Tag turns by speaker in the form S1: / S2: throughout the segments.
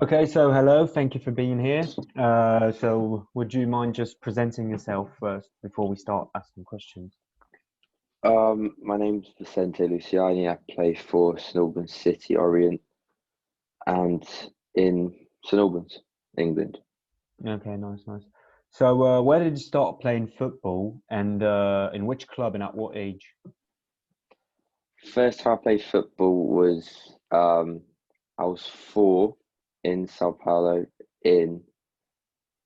S1: Okay, so hello, thank you for being here. So would you mind just presenting yourself first before we start asking questions?
S2: My name's Vicente Luciani. I play for St Albans City Orient and in St Albans, England.
S1: Okay, nice, nice. So where did you start playing football and in which club and at what age?
S2: First time I played football was I was four in Sao Paulo in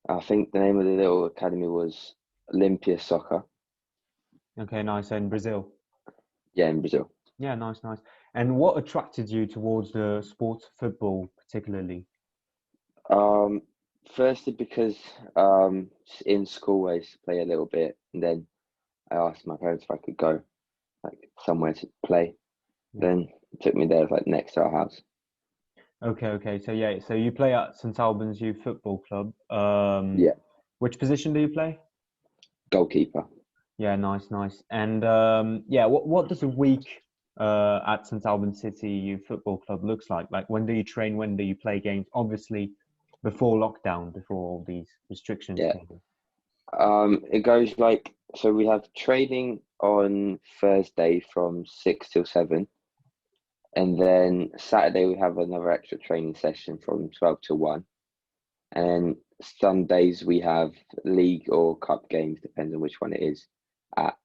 S2: I think the name of the little academy was Olympia Soccer.
S1: Okay, nice. In Brazil.
S2: Yeah, in Brazil.
S1: Yeah, nice, nice. And what attracted you towards the sport of football particularly?
S2: Um, Firstly because in school I used to play a little bit, and then I asked my parents if I could go like somewhere to play.
S1: Yeah.
S2: Then it took me there, like next to our house.
S1: Okay, okay. So yeah, so you play at St Albans Youth Football Club.
S2: Yeah,
S1: Which position do you play?
S2: goalkeeper.
S1: Yeah, nice, nice. And yeah, what does a week at St Albans City Youth Football Club looks like? Like when do you train? When do you play games? Obviously, before lockdown, before all these restrictions
S2: Yeah.
S1: came in.
S2: It goes like so we have training on Thursday from 6 till 7, and then Saturday we have another extra training session from 12 till 1. And then Sundays we have league or cup games, depends on which one it is, at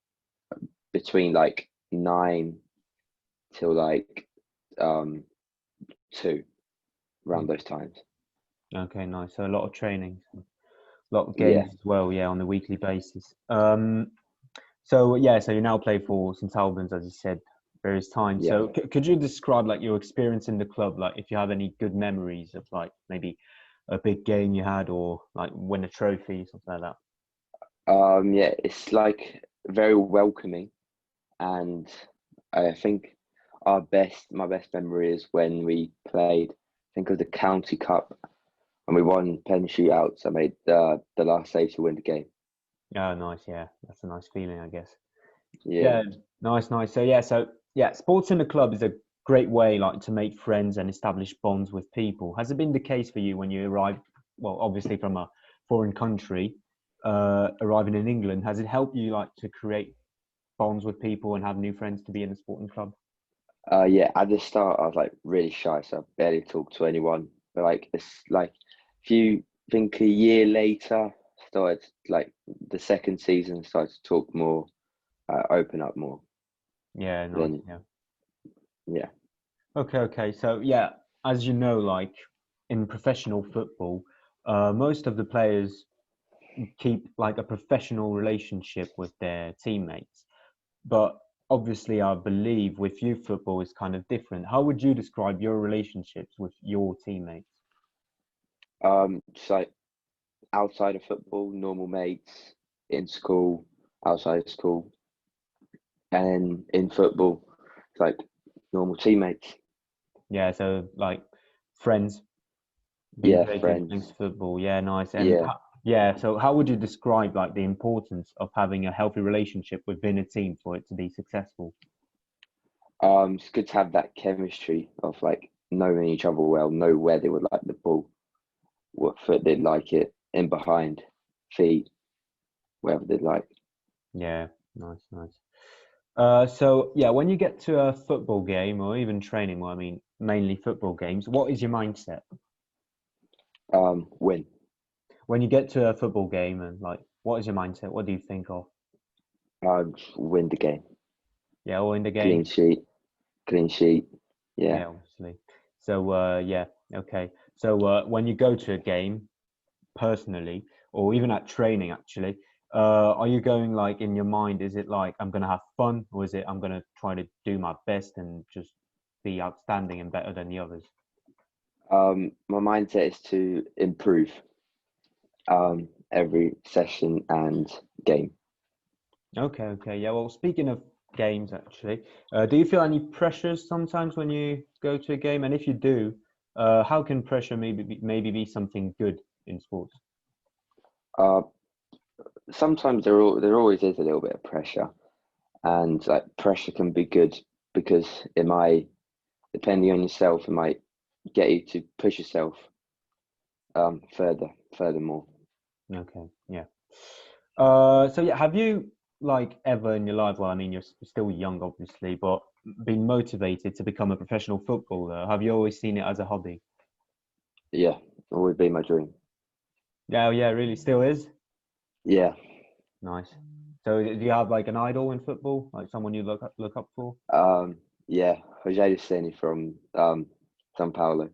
S2: between like 9 till like um 2,
S1: Yeah.
S2: around those times.
S1: Okay, nice. So a lot of training, a lot of
S2: Yeah,
S1: games as well. Yeah, on a weekly basis. So yeah, so you now play for St Albans, as you said, various times.
S2: yeah.
S1: So could you describe like your experience in the club? Like if you have any good memories of like maybe a big game you had or like win a trophy, something like that.
S2: Yeah, it's like very welcoming, and I think my best memory is when we played. I think of the County Cup and we won pen shootouts. I made the last save to win the game.
S1: Yeah, nice. Yeah, that's a nice feeling, I guess.
S2: Yeah,
S1: Yeah, nice, nice. So yeah, sports in the club is a great way like to make friends and establish bonds with people. Has it been the case for you when you arrived? Well, obviously from a foreign country, arriving in England, has it helped you like to create bonds with people and have new friends to be in a sporting club?
S2: yeah. At the start, I was like really shy, so I barely talked to anyone. But like it's like if you think a year later, started like the second season, started to talk more, open up more.
S1: Yeah, nice.
S2: Then
S1: Yeah.
S2: yeah,
S1: Okay, okay. So yeah, as you know, like in professional football, most of the players keep like a professional relationship with their teammates. But obviously, I believe with youth football is kind of different. How would you describe your relationships with your teammates?
S2: just like outside of football, normal mates in school, outside of school, and in football, it's like normal teammates.
S1: Yeah, so like friends being
S2: Yeah,
S1: very good
S2: friends.
S1: thanks to football. Yeah, nice. And
S2: Yeah.
S1: yeah, so how would you describe like the importance of having a healthy relationship within a team for it to be successful?
S2: It's good to have that chemistry of like knowing each other well, know where they would like the ball, what foot they'd like it, in behind, feet, wherever they'd like.
S1: Yeah, nice, nice. So yeah, when you get to a football game or even training, well, I mean, mainly football games, what is your mindset?
S2: Win.
S1: When you get to a football game and like, what is your mindset? What do you think of?
S2: Win the game.
S1: Yeah, all in the
S2: Clean
S1: game.
S2: sheet, clean sheet. Yeah.
S1: Yeah, obviously. So yeah, okay. So when you go to a game personally, or even at training, actually, are you going like in your mind? Is it like I'm gonna have fun, or is it I'm gonna try to do my best and just be outstanding and better than the others?
S2: My mindset is to improve every session and game.
S1: Okay, okay. Yeah, well, speaking of games, actually, do you feel any pressures sometimes when you go to a game? And if you do, how can pressure maybe be something good in sports?
S2: Uh, Sometimes there always is a little bit of pressure, and like pressure can be good because it might, depending on yourself, it might get you to push yourself Furthermore.
S1: Okay, yeah. So yeah, have you like ever in your life? Well, I mean, you're still young, obviously, but been motivated to become a professional footballer? Have you always seen it as a hobby?
S2: Yeah, always been my dream.
S1: Yeah, oh, yeah, really, still is.
S2: Yeah.
S1: Nice. So, do you have like an idol in football, like someone you look up for?
S2: Yeah, Jose Luciani from São Paulo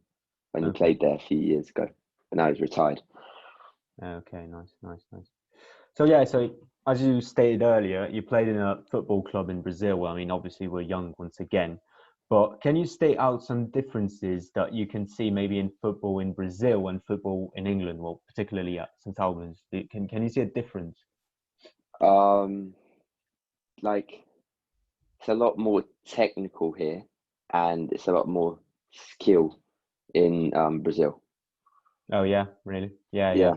S2: when he
S1: Okay.
S2: played there a few years ago, and now he's retired.
S1: Okay. Nice. Nice. Nice. So yeah, so as you stated earlier, you played in a football club in Brazil. I mean, obviously we're young once again, but can you state out some differences that you can see maybe in football in Brazil and football in England? Well, particularly at St Albans, can you see a difference?
S2: Um, like it's a lot more technical here, and it's a lot more skill in Brazil.
S1: Oh yeah, really? Yeah, yeah,
S2: Yeah,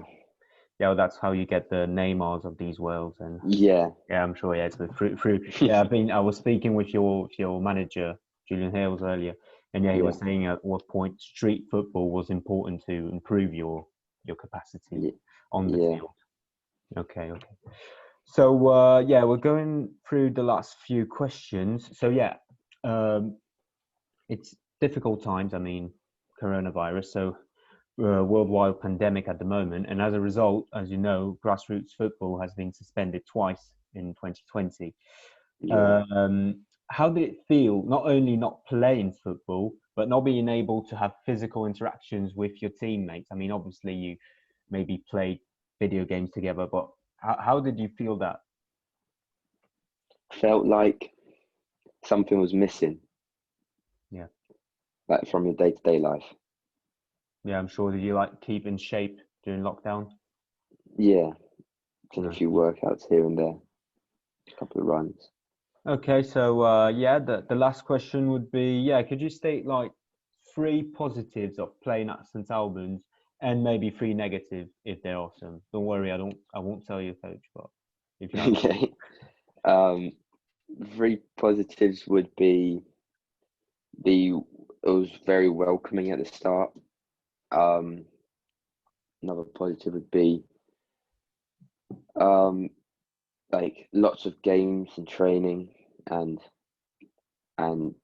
S1: yeah. Well, that's how you get the Neymars of these worlds, and
S2: yeah,
S1: yeah, I'm sure. Yeah, it's through. Yeah, I was speaking with your manager Julian Hales earlier, and yeah, he
S2: yeah,
S1: was saying at what point street football was important to improve your capacity
S2: yeah,
S1: on the
S2: yeah.
S1: field. Okay, okay. So yeah, we're going through the last few questions. So yeah, um, it's difficult times. I mean, coronavirus. So worldwide pandemic at the moment, and as a result, as you know, grassroots football has been suspended twice in 2020.
S2: Yeah.
S1: How did it feel not only not playing football, but not being able to have physical interactions with your teammates? I mean, obviously, you maybe played video games together, but how did you feel that?
S2: Felt like something was missing,
S1: Yeah,
S2: like from your day-to-day life.
S1: yeah, I'm sure. Did you like keep in shape during lockdown?
S2: Yeah, done a
S1: No.
S2: few workouts here and there, a couple of runs.
S1: Okay, so yeah, the last question would be, yeah, could you state like three positives of playing at St Albans and maybe three negative if there are some? Don't worry, I won't tell you, coach, but if you have some.
S2: Okay. Um, Three positives would be the it was very welcoming at the start. Um, Another positive would be um, like lots of games and training and and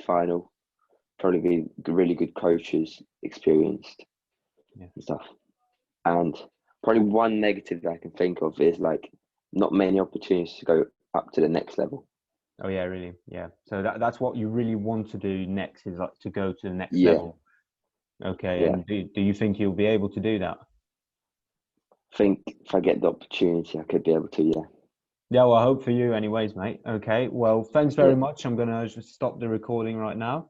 S2: final probably be really good coaches, experienced
S1: Yeah.
S2: and stuff. And probably one negative that I can think of is like not many opportunities to go up to the next level.
S1: Oh yeah, really. Yeah. So that's what you really want to do next is like to go to the next
S2: Yeah,
S1: level. Okay,
S2: yeah.
S1: and do you think you'll be able to do that?
S2: I think if I get the opportunity, I could be able to. Yeah,
S1: Yeah, well, I hope for you anyways, mate. Okay, well, thanks
S2: yeah.
S1: very much. I'm gonna just stop the recording right now.